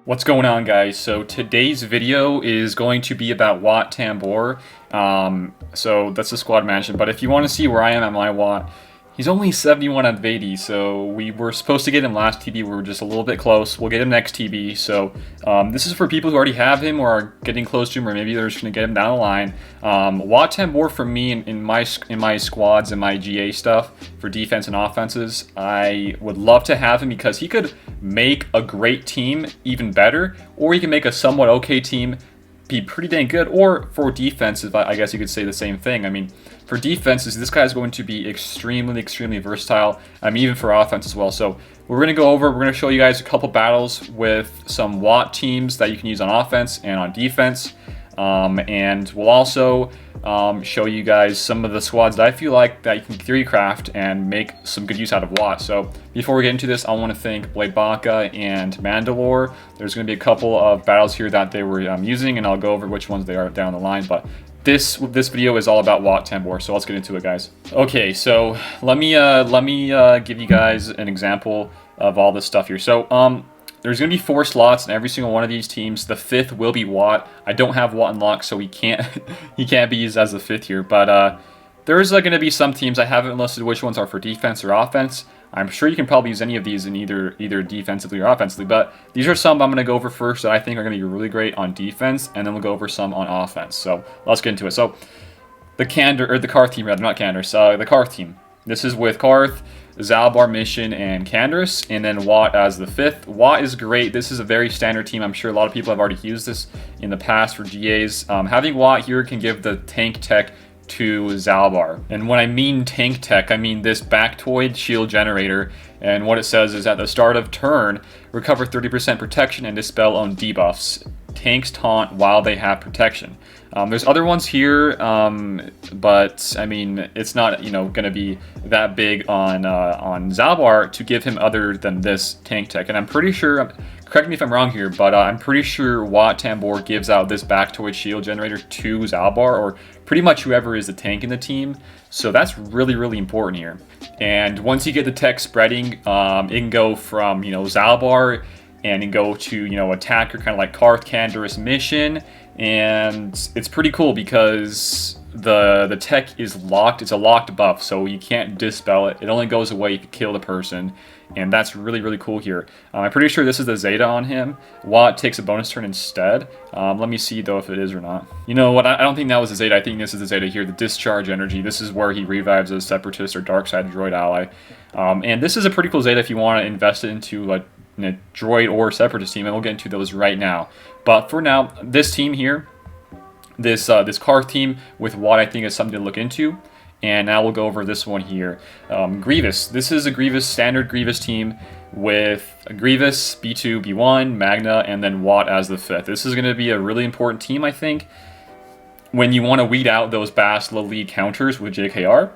What's going on, guys? So today's video is going to be about Wat Tambor. So that's the squad mansion, but if you want to see where I am at my Wat, he's only 71 out of 80, so we were supposed to get him last TB. We were just a little bit close. We'll get him next TB. So this is for people who already have him or are getting close to him, or maybe they're just going to get him down the line. Wat Tambor for me in my squads and my GA stuff for defense and offenses, I would love to have him because he could make a great team even better, or he can make a somewhat okay team be pretty dang good, or for defenses, I guess you could say the same thing. I mean, for defenses, this guy's going to be extremely versatile. Even for offense as well. So we're going to go over, we're going to show you guys a couple battles with some Wat teams that you can use on offense and on defense. And we'll also show you guys some of the squads that I feel like that you can theory craft and make some good use out of Wat. So before we get into this, I want to thank BladeBacca and Mandalore. There's going to be a couple of battles here that they were using, and I'll go over which ones they are down the line. But this video is all about Wat Tambor, so let's get into it, guys. Okay, so let me give you guys an example of all this stuff here. So there's going to be 4 slots in every single one of these teams. The 5th will be Wat. I don't have Wat unlocked, so he can't be used as the 5th here. But there's going to be some teams I haven't listed which ones are for defense or offense. I'm sure you can probably use any of these in either defensively or offensively. But these are some I'm going to go over first that I think are going to be really great on defense, and then we'll go over some on offense. So let's get into it. So the Qartheen, rather, not Candor. The Qartheen. This is with Qarth, Zalbar, Mission, and Canderous, and then Wat as the 5th. Wat is great. This is a very standard team. I'm sure a lot of people have already used this in the past for GAs. Having Wat here can give the tank tech to Zalbar. And when I mean tank tech, I mean this Bactoid shield generator. And what it says is at the start of turn, recover 30% protection and dispel own debuffs. Tanks taunt while they have protection. There's other ones here, but I mean, it's not going to be that big on Zalbar to give him other than this tank tech. And I'm pretty sure, correct me if I'm wrong here, but I'm pretty sure Wat Tambor gives out this Bactoid shield generator to Zalbar, or pretty much whoever is the tank in the team. So that's really important here. And once you get the tech spreading, it can go from Zalbar and then go to attacker, kind of like Qarth, Canderous, Mission. And it's pretty cool because the tech is locked. It's a locked buff, so you can't dispel it. It only goes away if you kill the person, and that's really cool here. I'm pretty sure this is the Zeta on him. Wat takes a bonus turn instead. Let me see though if it is or not. You know what? I don't think that was the Zeta. I think this is the Zeta here. The discharge energy. This is where he revives a Separatist or Dark Side Droid ally. And this is a pretty cool Zeta if you want to invest it into a Droid or Separatist team, and we'll get into those right now. But for now, this team here, this Qarth team with Wat, I think is something to look into. And now we'll go over this one here. Grievous. This is a standard Grievous team with a Grievous, B2, B1, Magna, and then Wat as the 5th. This is going to be a really important team, I think, when you want to weed out those Bastila lead counters with JKR.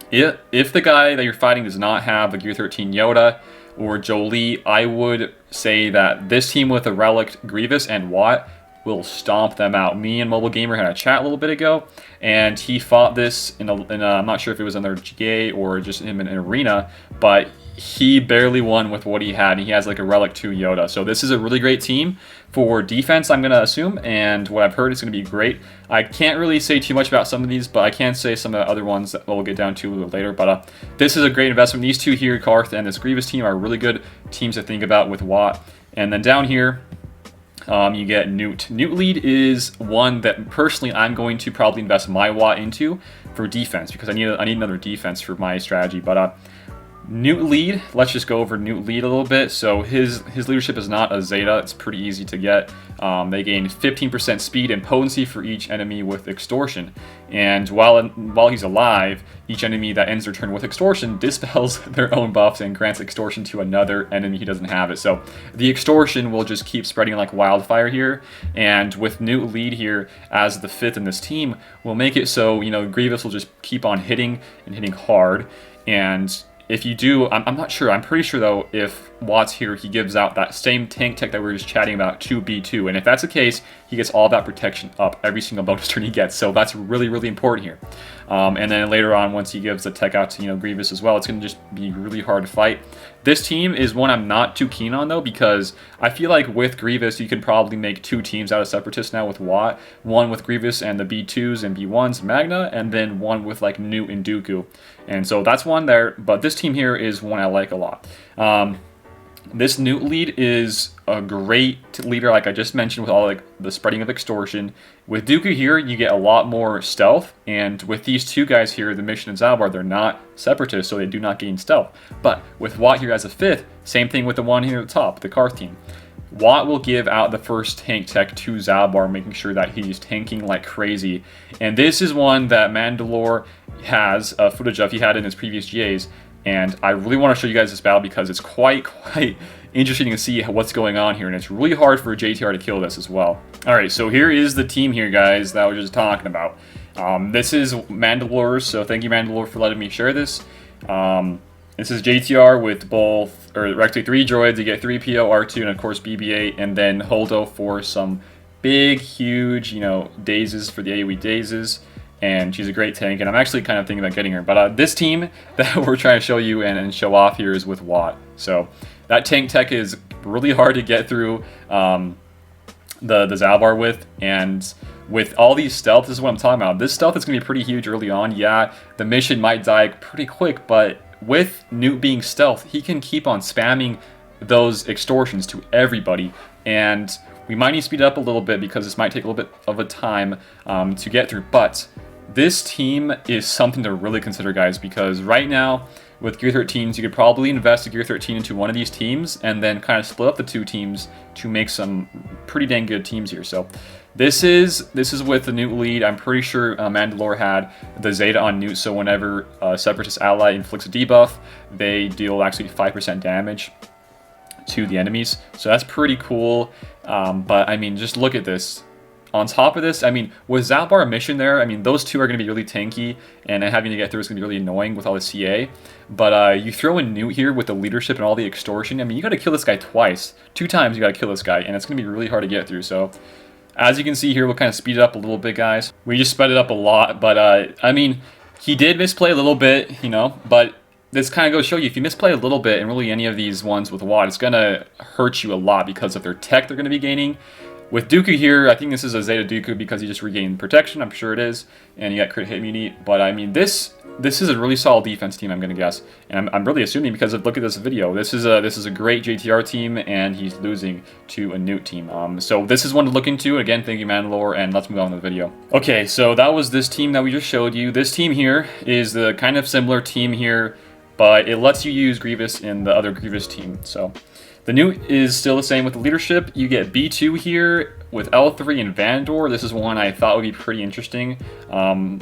If the guy that you're fighting does not have the Gear 13 Yoda or Jolie, I would say that this team with a Relic, Grievous, and Wat will stomp them out. Me and Mobile Gamer had a chat a little bit ago, and he fought this in I'm not sure if it was in their GA or just him in an arena, but he barely won with what he had. He has like a Relic 2 Yoda. So this is a really great team for defense, I'm going to assume, and what I've heard is going to be great. I can't really say too much about some of these, but I can say some of the other ones that we'll get down to a little later. But this is a great investment. These two here, Qarth and this Grievous team, are really good teams to think about with Wat. And then down here, you get Newt. Newt lead is one that personally I'm going to probably invest my Wat into for defense, because I need another defense for my strategy. But Newt lead, let's just go over Newt lead a little bit. So his leadership is not a Zeta. It's pretty easy to get. They gain 15% speed and potency for each enemy with extortion. And while he's alive, each enemy that ends their turn with extortion dispels their own buffs and grants extortion to another enemy who doesn't have it. So the extortion will just keep spreading like wildfire here. And with Newt lead here as the 5th in this team, we'll make it so Grievous will just keep on hitting and hitting hard. And if you do, I'm not sure. I'm pretty sure though, if Watts here, he gives out that same tank tech that we were just chatting about to B2. And if that's the case, he gets all that protection up every single bonus turn he gets. So that's really, really important here. And then later on, once he gives the tech out to, Grievous as well, it's going to just be really hard to fight. This team is one I'm not too keen on, though, because I feel like with Grievous, you can probably make 2 teams out of Separatists now with Wat. One with Grievous and the B2s and B1s, Magna, and then one with, like, Newt and Dooku. And so that's one there, but this team here is one I like a lot. This Newt lead is a great leader, like I just mentioned, with all like the spreading of extortion. With Dooku here, you get a lot more stealth, and with these 2 guys here, the Mission and Zalbar, they're not separatists, so they do not gain stealth. But with Wat here as a 5th, same thing with the one here at the top, the Qartheen. Wat will give out the first tank tech to Zalbar, making sure that he's tanking like crazy. And this is one that Mandalore has footage of. He had in his previous GAs. And I really want to show you guys this battle because it's quite interesting to see what's going on here. And it's really hard for a JTR to kill this as well. Alright, so here is the team here, guys, that I was just talking about. This is Mandalore's, so thank you, Mandalore, for letting me share this. This is JTR with both, or actually 3 droids. You get 3PO, R2, and of course BB-8, and then Holdo for some big, huge, dazes for the AoE dazes. And she's a great tank, and I'm actually kind of thinking about getting her. But this team that we're trying to show you and show off here is with Wat. So that tank tech is really hard to get through the Zalbar with, and with all these stealth, this is what I'm talking about. This stealth is going to be pretty huge early on. Yeah, the mission might die pretty quick, but with Newt being stealth, he can keep on spamming those extortions to everybody, and we might need to speed it up a little bit because this might take a little bit of a time to get through, but this team is something to really consider, guys, because right now, with Gear 13s, you could probably invest a Gear 13 into one of these teams and then kind of split up the 2 teams to make some pretty dang good teams here. So this is with the Newt lead. I'm pretty sure Mandalore had the Zeta on Newt, so whenever a Separatist ally inflicts a debuff, they deal actually 5% damage to the enemies. So that's pretty cool, but I mean, just look at this. On top of this, I mean, with Zalbar mission there, I mean, those 2 are going to be really tanky, and having to get through is going to be really annoying with all the CA. But you throw in Newt here with the leadership and all the extortion. I mean, you got to kill this guy twice. 2 times you got to kill this guy, and it's going to be really hard to get through. So, as you can see here, we'll kind of speed it up a little bit, guys. We just sped it up a lot, but I mean, he did misplay a little bit, but this kind of goes to show you, if you misplay a little bit in really any of these ones with Wat, it's going to hurt you a lot because of their tech they're going to be gaining. With Dooku here, I think this is a Zeta Dooku because he just regained protection, I'm sure it is, and you got crit hit immunity, but I mean, this is a really solid defense team, I'm going to guess, and I'm really assuming because of look at this video, this is a great JTR team, and he's losing to a Newt team, so this is one to look into. Again, thank you, Mandalore, and let's move on to the video. Okay, so that was this team that we just showed you. This team here is the kind of similar team here, but it lets you use Grievous in the other Grievous team, so the Newt is still the same with the leadership. You get B2 here with L3 and Vandor. This is one I thought would be pretty interesting. You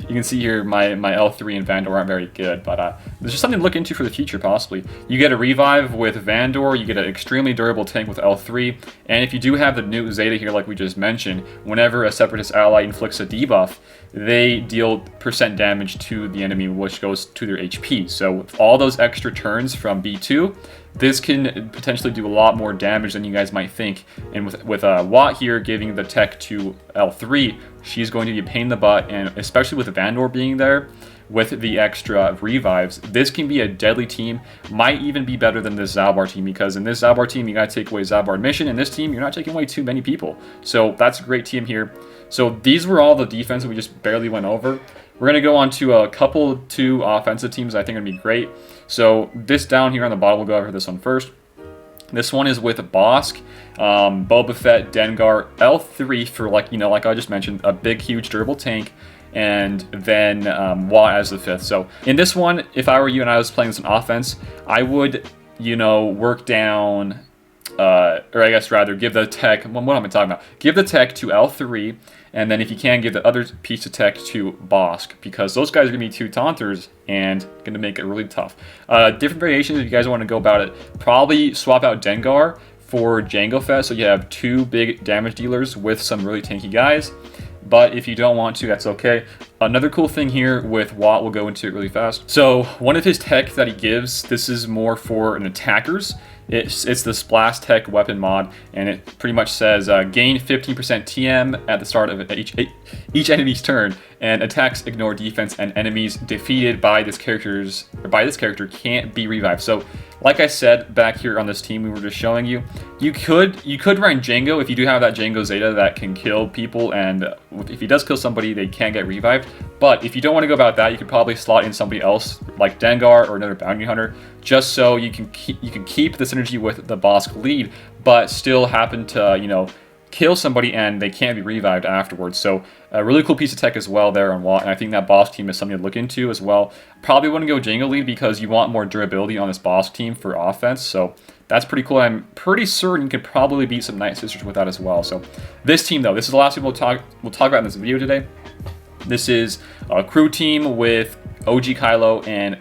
can see here, my L3 and Vandor aren't very good, but there's just something to look into for the future, possibly. You get a revive with Vandor, you get an extremely durable tank with L3, and if you do have the Newt Zeta here, like we just mentioned, whenever a Separatist ally inflicts a debuff, they deal % damage to the enemy, which goes to their HP. So with all those extra turns from B2, this can potentially do a lot more damage than you guys might think. And with Wat here giving the tech to L3, she's going to be a pain in the butt, and especially with Vandor being there, with the extra revives, this can be a deadly team. Might even be better than this Zalbar team, because in this Zalbar team, you gotta take away Zalbar mission. In this team, you're not taking away too many people. So that's a great team here. So these were all the defense we just barely went over. We're going to go on to a couple 2 offensive teams I think are going to be great. So this down here on the bottom, we'll go over this one first. This one is with Bosk, Boba Fett, Dengar, L3 for like I just mentioned, a big, huge, durable tank, and then Wat as the 5th. So in this one, if I were you and I was playing this on offense, I would, work down, or I guess rather give the tech, what am I talking about? Give the tech to L3, and then if you can, give the other piece of tech to Bosk, because those guys are going to be 2 taunters and going to make it really tough. Different variations if you guys want to go about it. Probably swap out Dengar for Jango Fett, so you have 2 big damage dealers with some really tanky guys. but if you don't want to, that's okay. Another cool thing here with Wat, we'll go into it really fast. So one of his tech that he gives, this is more for an attackers. It's the Splash Tech weapon mod, and it pretty much says gain 15% TM at the start of each enemy's turn, and attacks ignore defense, and enemies defeated by this character can't be revived. So, like I said back here on this team we were just showing you, you could run Django if you do have that Django Zeta that can kill people, and if he does kill somebody, they can get revived. But if you don't want to go about that, you could probably slot in somebody else like Dengar or another bounty hunter, just so you can keep the synergy with the Bosk lead, but still happen to, you know, kill somebody and they can't be revived afterwards. So a really cool piece of tech as well there on Wat, and I think that Bosk team is something to look into as well. Probably want to go Django lead because you want more durability on this Bosk team for offense, so that's pretty cool. I'm pretty certain you could probably beat some Night Sisters with that as well. So this team though, this is the last team we'll talk about in this video today. This is a crew team with OG Kylo and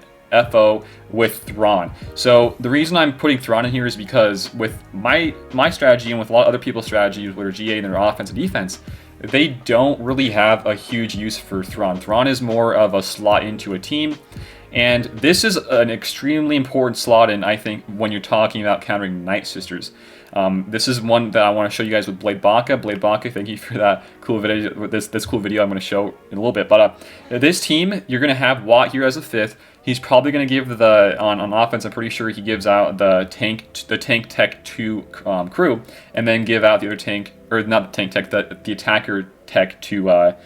FO with Thrawn. So the reason I'm putting Thrawn in here is because with my strategy and with a lot of other people's strategies, whether GA and their offense and defense, they don't really have a huge use for Thrawn. Thrawn is more of a slot into a team, and this is an extremely important slot in, I think, when you're talking about countering Night Sisters. This is one that I want to show you guys with BladeBacca. BladeBacca, thank you for that cool video. This cool video I'm going to show in a little bit. But this team, you're going to have Wat here as a 5th. He's probably going to give the on offense. I'm pretty sure he gives out the tank tech to crew, and then give out the other tank, or not the tank tech, the attacker tech to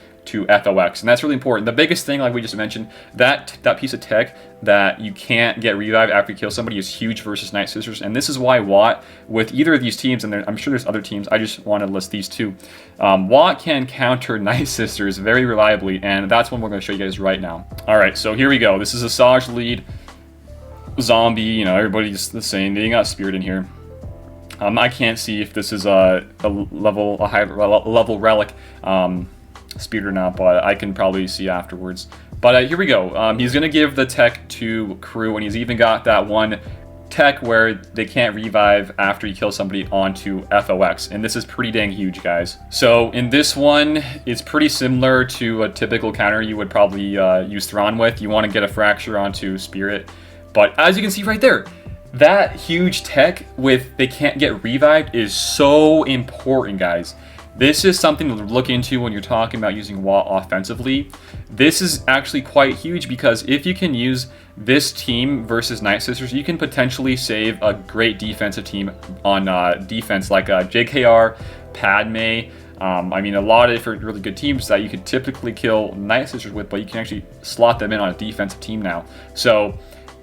FOX, and that's really important. The biggest thing, like we just mentioned, that piece of tech that you can't get revived after you kill somebody is huge versus Night Sisters, and this is why Wat, with either of these teams, and I'm sure there's other teams, I just want to list these two, Wat can counter Night Sisters very reliably, and that's one we're going to show you guys right now. Alright, so here we go. This is a Saj lead zombie, you know, everybody's the same. They got Spirit in here. I can't see if this is a high level relic Speed or not, but I can probably see afterwards. But here we go. He's going to give the tech to crew, and he's even got that one tech where they can't revive after you kill somebody onto FOX, and this is pretty dang huge, guys. So in this one, it's pretty similar to a typical counter you would probably use Thrawn with. You want to get a fracture onto Spirit, but as you can see right there, that huge tech with they can't get revived is so important, guys. This is something to look into when you're talking about using Wat offensively. This is actually quite huge because if you can use this team versus Night Sisters, you can potentially save a great defensive team on defense like JKR, Padme. I mean, a lot of different really good teams that you could typically kill Night Sisters with, but you can actually slot them in on a defensive team now. So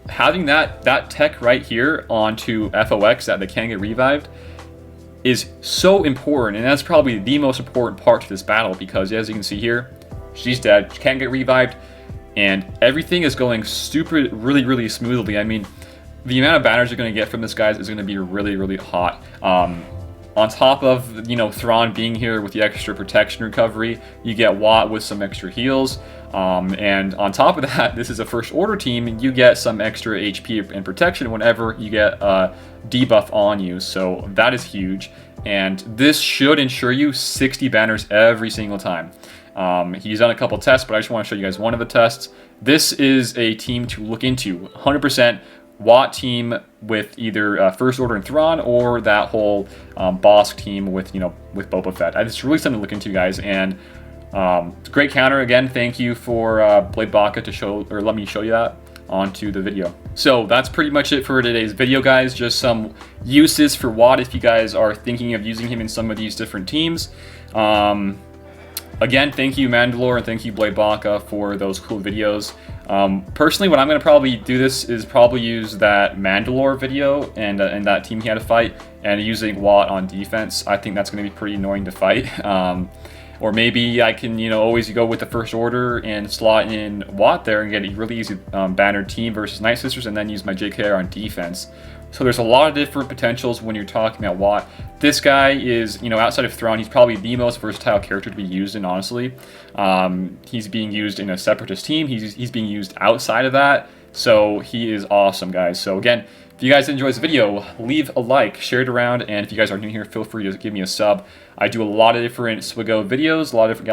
having that tech right here onto FOX that they can get revived is so important, and that's probably the most important part to this battle because, as you can see here, she's dead, she can't get revived, and everything is going really smoothly. I mean, the amount of banners you're going to get from this, guys, is going to be really hot. On top of, you know, Thrawn being here with the extra protection recovery, you get Wat with some extra heals. And on top of that, this is a First Order team, and you get some extra HP and protection whenever you get a debuff on you. So that is huge. And this should ensure you 60 banners every single time. He's done a couple tests, but I just want to show you guys one of the tests. This is a team to look into. 100% Wat team with either First Order and Thrawn, or that whole Bosk team with, you know, with Boba Fett. It's really something to look into, guys, and it's a great counter. Again, thank you for BladeBacca to show, or let me show you that onto the video. So that's pretty much it for today's video, guys. Just some uses for Wat if you guys are thinking of using him in some of these different teams. Again, thank you Mandalore and thank you BladeBacca for those cool videos. Personally, what I'm going to probably do this is probably use that Mandalore video and that team he had to fight, and using Wat on defense. I think that's going to be pretty annoying to fight. Or maybe I can, you know, always go with the First Order and slot in Wat there and get a really easy banner team versus Night Sisters, and then use my JKR on defense. So there's a lot of different potentials when you're talking about Wat. This guy is, you know, outside of Thrawn, he's probably the most versatile character to be used in, honestly. He's being used in a Separatist team. He's being used outside of that. So he is awesome, guys. So again, If you guys enjoy this video, leave a like, share it around, and if you guys are new here, feel free to give me a sub. I do a lot of different Swigo videos, a lot of different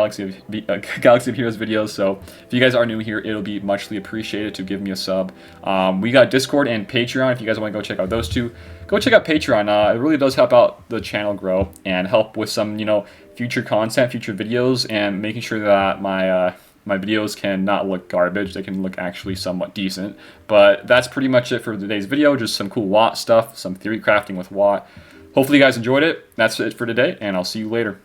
Galaxy of Heroes videos, so if you guys are new here, it'll be muchly appreciated to give me a sub. We got Discord and Patreon. If you guys want to go check out those two, go check out Patreon. It really does help out the channel grow and help with some, future content, future videos, and making sure that my videos can not look garbage. They can look actually somewhat decent. But that's pretty much it for today's video. Just some cool Wat stuff, some theory crafting with Wat. Hopefully you guys enjoyed it. That's it for today, and I'll see you later.